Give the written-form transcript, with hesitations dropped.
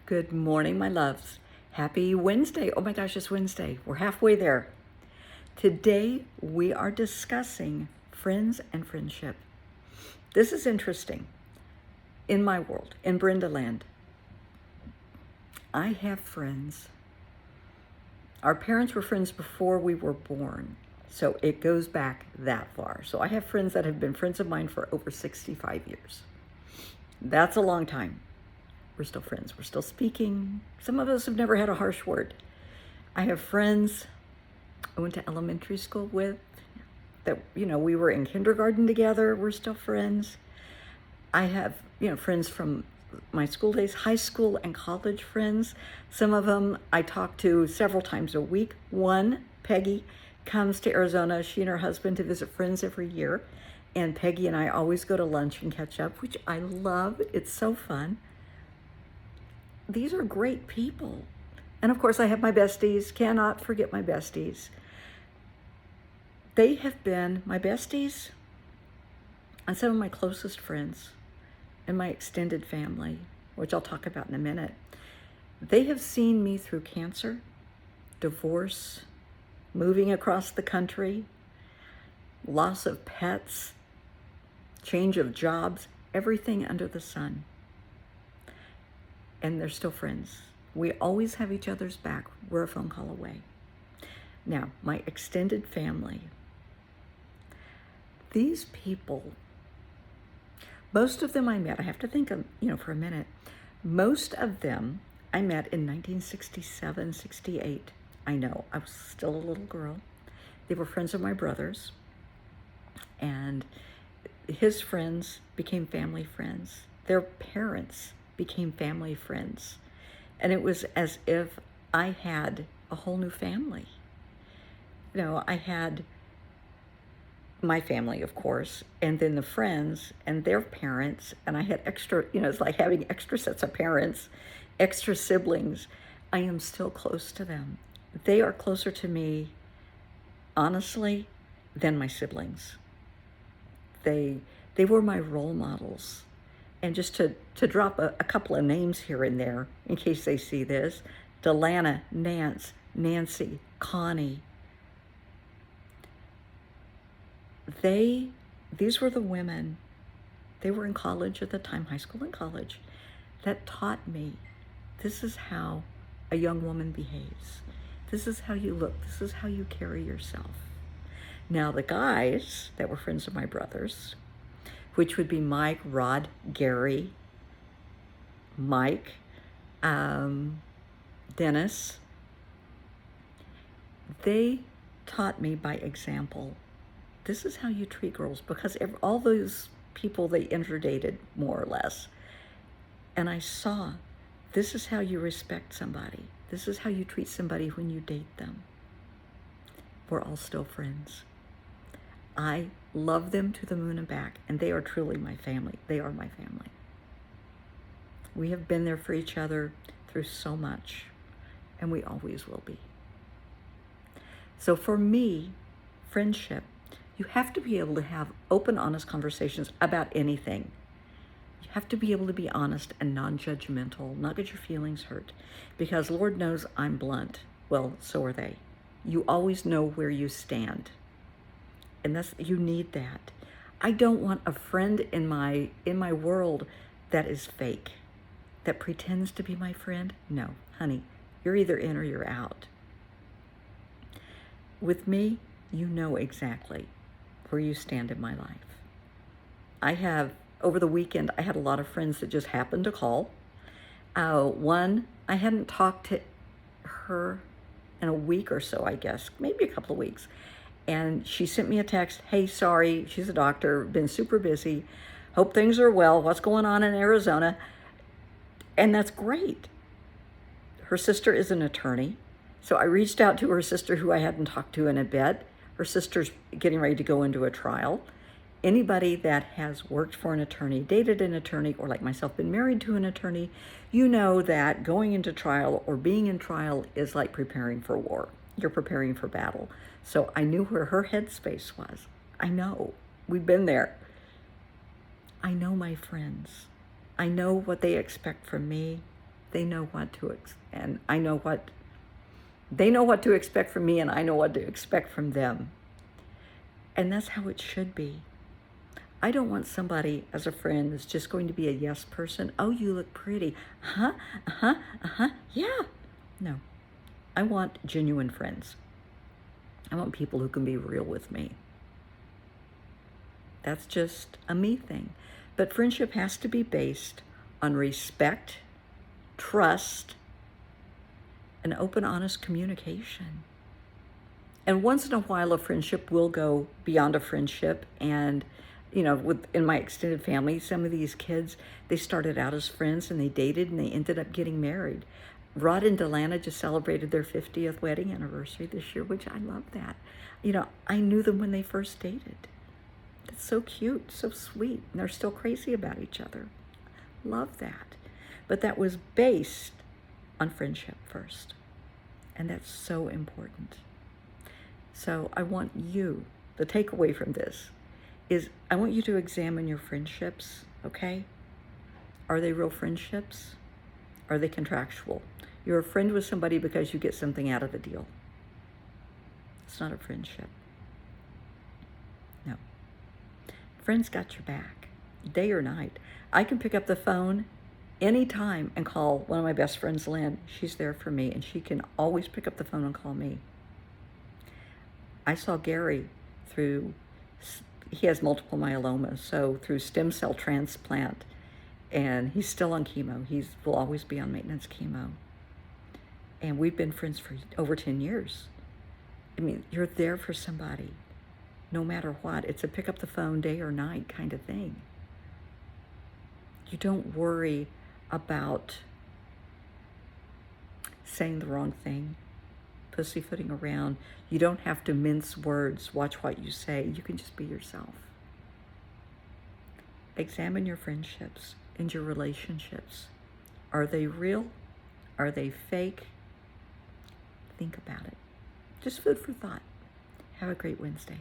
Good morning, my loves. Happy Wednesday. Oh my gosh, it's Wednesday. We're halfway there. Today, we are discussing friends and friendship. This is interesting. In my world, in Brenda land, I have friends. Our parents were friends before we were born, so it goes back that far. So I have friends that have been friends of mine for over 65 years. That's a long time. We're still friends. We're still speaking. Some of us have never had a harsh word. I have friends I went to elementary school with that, we were in kindergarten together. We're still friends. I have, friends from my school days, high school and college friends. Some of them I talk to several times a week. One, Peggy, comes to Arizona, she and her husband, to visit friends every year. And Peggy and I always go to lunch and catch up, which I love. It's so fun. These are great people. And of course, I have my besties. Cannot forget my besties. They have been my besties and some of my closest friends and my extended family, which I'll talk about in a minute. They have seen me through cancer, divorce, moving across the country, loss of pets, change of jobs, everything under the sun. And they're still friends. We always have each other's back. We're a phone call away. Now, my extended family. These people, most of them I met, I have to think of, for a minute. Most of them I met in 1967, 68. I know, I was still a little girl. They were friends of my brother's. And his friends became family friends. Their parents became family friends. And it was as if I had a whole new family. I had my family, of course, and then the friends and their parents, and I had extra, it's like having extra sets of parents, extra siblings. I am still close to them. They are closer to me, honestly, than my siblings. They were my role models. And just to drop a couple of names here and there, in case they see this, Delana, Nance, Nancy, Connie. These were the women, they were in college at the time, high school and college, that taught me this is how a young woman behaves. This is how you look. This is how you carry yourself. Now, the guys that were friends of my brothers, which would be Mike, Rod, Gary, Mike, Dennis, they taught me by example. This is how you treat girls, because all those people they interdated, more or less. And I saw, this is how you respect somebody. This is how you treat somebody when you date them. We're all still friends. I love them to the moon and back, and they are truly my family. They are my family. We have been there for each other through so much, and we always will be. So for me, friendship, you have to be able to have open, honest conversations about anything. You have to be able to be honest and non-judgmental, not get your feelings hurt, because Lord knows I'm blunt. Well, so are they. You always know where you stand. And you need that. I don't want a friend in my world that is fake, that pretends to be my friend. No, honey, you're either in or you're out. With me, you know exactly where you stand in my life. Over the weekend, I had a lot of friends that just happened to call. One, I hadn't talked to her in a week or so, I guess, maybe a couple of weeks. And she sent me a text, hey, sorry, she's a doctor, been super busy. Hope things are well. What's going on in Arizona? And that's great. Her sister is an attorney. So I reached out to her sister, who I hadn't talked to in a bit. Her sister's getting ready to go into a trial. Anybody that has worked for an attorney, dated an attorney, or like myself, been married to an attorney, you know that going into trial or being in trial is like preparing for war. You're preparing for battle. So I knew where her headspace was. I know. We've been there. I know my friends. I know what they expect from me. They know what to and I know what they know what to expect from me, and I know what to expect from them. And that's how it should be. I don't want somebody as a friend that's just going to be a yes person. Oh, you look pretty. Yeah. No. I want genuine friends. I want people who can be real with me. That's just a me thing. But friendship has to be based on respect, trust, and open, honest communication. And once in a while, a friendship will go beyond a friendship. And, in my extended family, some of these kids, they started out as friends and they dated and they ended up getting married. Rod and Delana just celebrated their 50th wedding anniversary this year, which I love that. I knew them when they first dated. That's so cute, so sweet. And they're still crazy about each other. Love that. But that was based on friendship first. And that's so important. So I want you, the takeaway from this is I want you to examine your friendships, okay? Are they real friendships? Are they contractual? You're a friend with somebody because you get something out of the deal. It's not a friendship. No. Friends got your back, day or night. I can pick up the phone anytime and call one of my best friends, Lynn. She's there for me, and she can always pick up the phone and call me. I saw Gary he has multiple myeloma, so through stem cell transplant, and he's still on chemo. He will always be on maintenance chemo. And we've been friends for over 10 years. I mean, you're there for somebody, no matter what. It's a pick up the phone day or night kind of thing. You don't worry about saying the wrong thing, pussyfooting around. You don't have to mince words. Watch what you say. You can just be yourself. Examine your friendships and your relationships. Are they real? Are they fake? Think about it. Just food for thought. Have a great Wednesday.